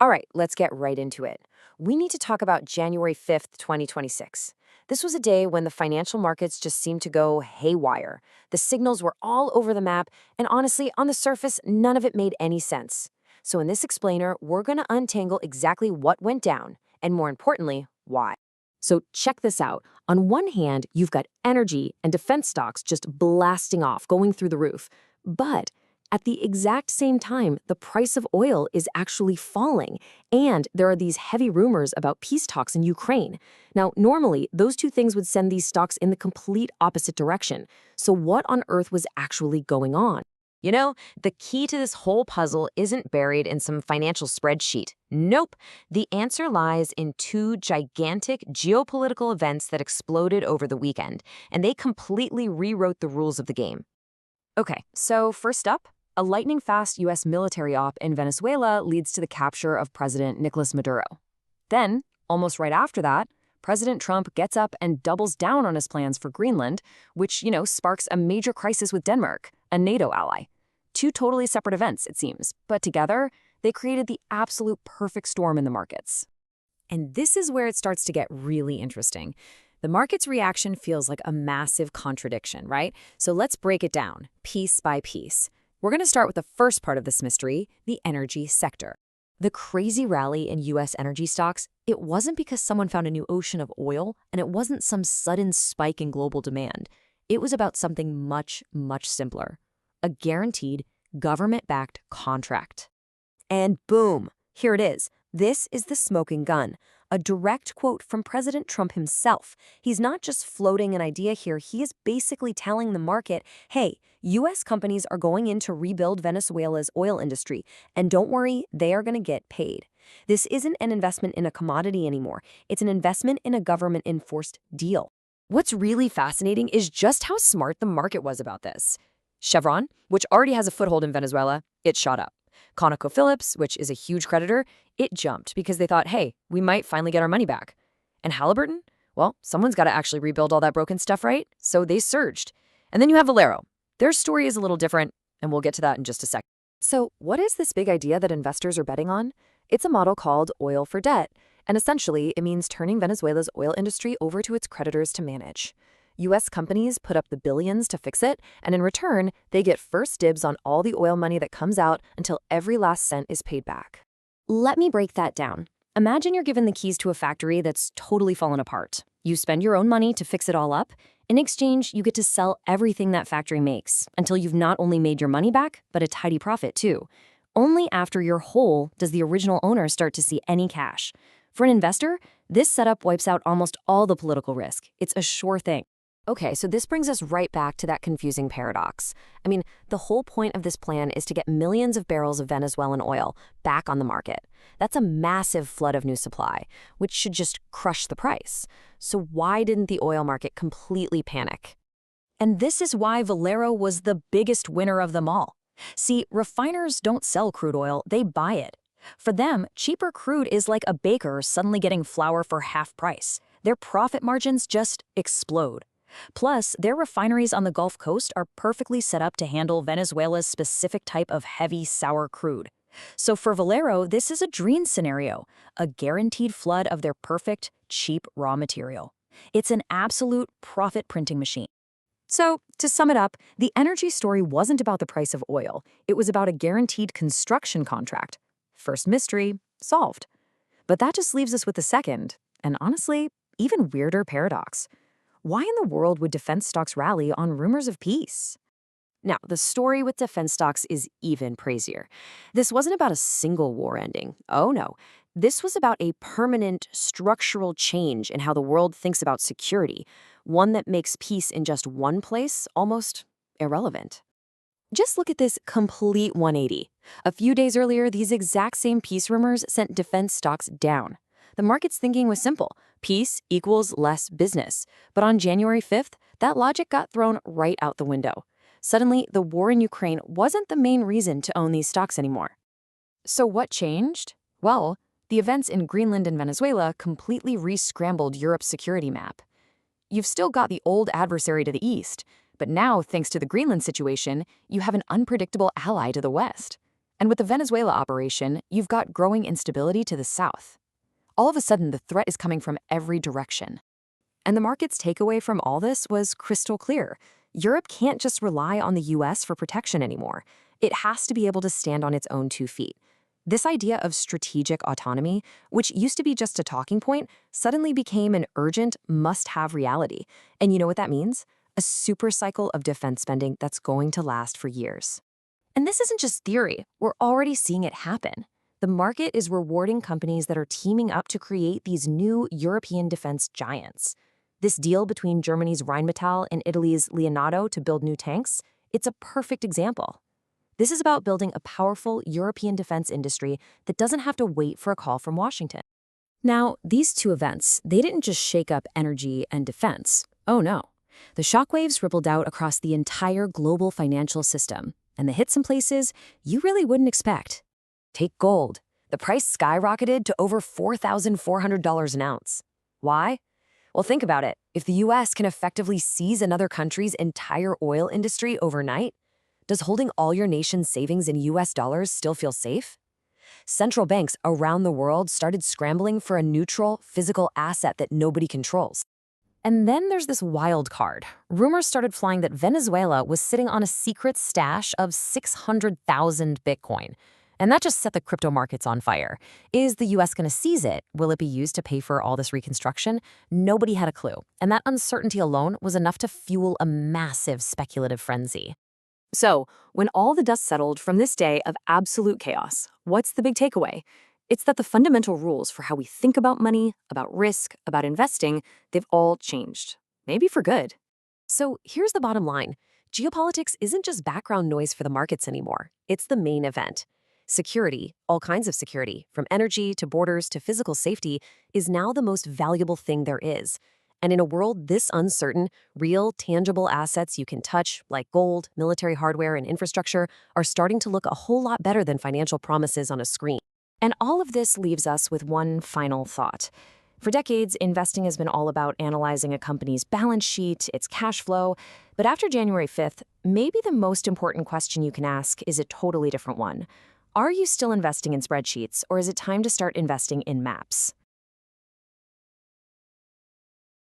All right, let's get right into it. We need to talk about January 5th, 2026. This was a day when the financial markets just seemed to go haywire. The signals were all over the map, and honestly, on the surface, none of it made any sense. So, in this explainer, we're going to untangle exactly what went down, and more importantly, why. So, check this out. On one hand, you've got energy and defense stocks just blasting off, going through the roof. But at the exact same time, the price of oil is actually falling, and there are these heavy rumors about peace talks in Ukraine. Now, normally, those two things would send these stocks in the complete opposite direction. So, what on earth was actually going on? You know, the key to this whole puzzle isn't buried in some financial spreadsheet. Nope. The answer lies in two gigantic geopolitical events that exploded over the weekend, and they completely rewrote the rules of the game. Okay, so first up, a lightning-fast U.S. military op in Venezuela leads to the capture of President Nicolas Maduro. Then, almost right after that, President Trump gets up and doubles down on his plans for Greenland, which, sparks a major crisis with Denmark, a NATO ally. Two totally separate events, it seems, but together, they created the absolute perfect storm in the markets. And this is where it starts to get really interesting. The market's reaction feels like a massive contradiction, right? So let's break it down, piece by piece. We're going to start with the first part of this mystery, the energy sector. The crazy rally in U.S. energy stocks, it wasn't because someone found a new ocean of oil, and it wasn't some sudden spike in global demand. It was about something much, much simpler. A guaranteed, government-backed contract. And boom, here it is. This is the smoking gun. A direct quote from President Trump himself. He's not just floating an idea here, he is basically telling the market, hey, U.S. companies are going in to rebuild Venezuela's oil industry, and don't worry, they are going to get paid. This isn't an investment in a commodity anymore. It's an investment in a government-enforced deal. What's really fascinating is just how smart the market was about this. Chevron, which already has a foothold in Venezuela, it shot up. ConocoPhillips, which is a huge creditor, it jumped because they thought, hey, we might finally get our money back. And Halliburton? Well, someone's got to actually rebuild all that broken stuff, right? So they surged. And then you have Valero. Their story is a little different, and we'll get to that in just a sec. So what is this big idea that investors are betting on? It's a model called oil for debt, and essentially it means turning Venezuela's oil industry over to its creditors to manage. U.S. companies put up the billions to fix it, and in return, they get first dibs on all the oil money that comes out until every last cent is paid back. Let me break that down. Imagine you're given the keys to a factory that's totally fallen apart. You spend your own money to fix it all up. In exchange, you get to sell everything that factory makes until you've not only made your money back, but a tidy profit too. Only after you're whole does the original owner start to see any cash. For an investor, this setup wipes out almost all the political risk. It's a sure thing. Okay, so this brings us right back to that confusing paradox. I mean, the whole point of this plan is to get millions of barrels of Venezuelan oil back on the market. That's a massive flood of new supply, which should just crush the price. So why didn't the oil market completely panic? And this is why Valero was the biggest winner of them all. See, refiners don't sell crude oil, they buy it. For them, cheaper crude is like a baker suddenly getting flour for half price. Their profit margins just explode. Plus, their refineries on the Gulf Coast are perfectly set up to handle Venezuela's specific type of heavy, sour crude. So for Valero, this is a dream scenario, a guaranteed flood of their perfect, cheap raw material. It's an absolute profit-printing machine. So, to sum it up, the energy story wasn't about the price of oil. It was about a guaranteed construction contract. First mystery, solved. But that just leaves us with the second, and honestly, even weirder paradox. Why in the world would defense stocks rally on rumors of peace? Now, the story with defense stocks is even crazier. This wasn't about a single war ending. Oh no. This was about a permanent structural change in how the world thinks about security, one that makes peace in just one place almost irrelevant. Just look at this complete 180. A few days earlier, these exact same peace rumors sent defense stocks down. The market's thinking was simple. Peace equals less business. But on January 5th, that logic got thrown right out the window. Suddenly, the war in Ukraine wasn't the main reason to own these stocks anymore. So what changed? Well, the events in Greenland and Venezuela completely re-scrambled Europe's security map. You've still got the old adversary to the east, but now, thanks to the Greenland situation, you have an unpredictable ally to the west. And with the Venezuela operation, you've got growing instability to the south. All of a sudden, the threat is coming from every direction. And the market's takeaway from all this was crystal clear. Europe can't just rely on the US for protection anymore. It has to be able to stand on its own 2 feet. This idea of strategic autonomy, which used to be just a talking point, suddenly became an urgent, must-have reality. And you know what that means? A super cycle of defense spending that's going to last for years. And this isn't just theory. We're already seeing it happen. The market is rewarding companies that are teaming up to create these new European defense giants. This deal between Germany's Rheinmetall and Italy's Leonardo to build new tanks, it's a perfect example. This is about building a powerful European defense industry that doesn't have to wait for a call from Washington. Now, these two events, they didn't just shake up energy and defense. Oh no. The shockwaves rippled out across the entire global financial system, and they hit some places you really wouldn't expect. Take gold. The price skyrocketed to over $4,400 an ounce. Why? Well, think about it. If the US can effectively seize another country's entire oil industry overnight, does holding all your nation's savings in US dollars still feel safe? Central banks around the world started scrambling for a neutral, physical asset that nobody controls. And then there's this wild card. Rumors started flying that Venezuela was sitting on a secret stash of 600,000 Bitcoin. And that just set the crypto markets on fire. Is the US going to seize it? Will it be used to pay for all this reconstruction? Nobody had a clue. And that uncertainty alone was enough to fuel a massive speculative frenzy. So, when all the dust settled from this day of absolute chaos, what's the big takeaway? It's that the fundamental rules for how we think about money, about risk, about investing, they've all changed. Maybe for good. So here's the bottom line. Geopolitics isn't just background noise for the markets anymore. It's the main event. Security, all kinds of security, from energy to borders to physical safety, is now the most valuable thing there is. And in a world this uncertain, real, tangible assets you can touch, like gold, military hardware, and infrastructure, are starting to look a whole lot better than financial promises on a screen. And all of this leaves us with one final thought. For decades, investing has been all about analyzing a company's balance sheet, its cash flow. But after January 5th, maybe the most important question you can ask is a totally different one. Are you still investing in spreadsheets, or is it time to start investing in maps?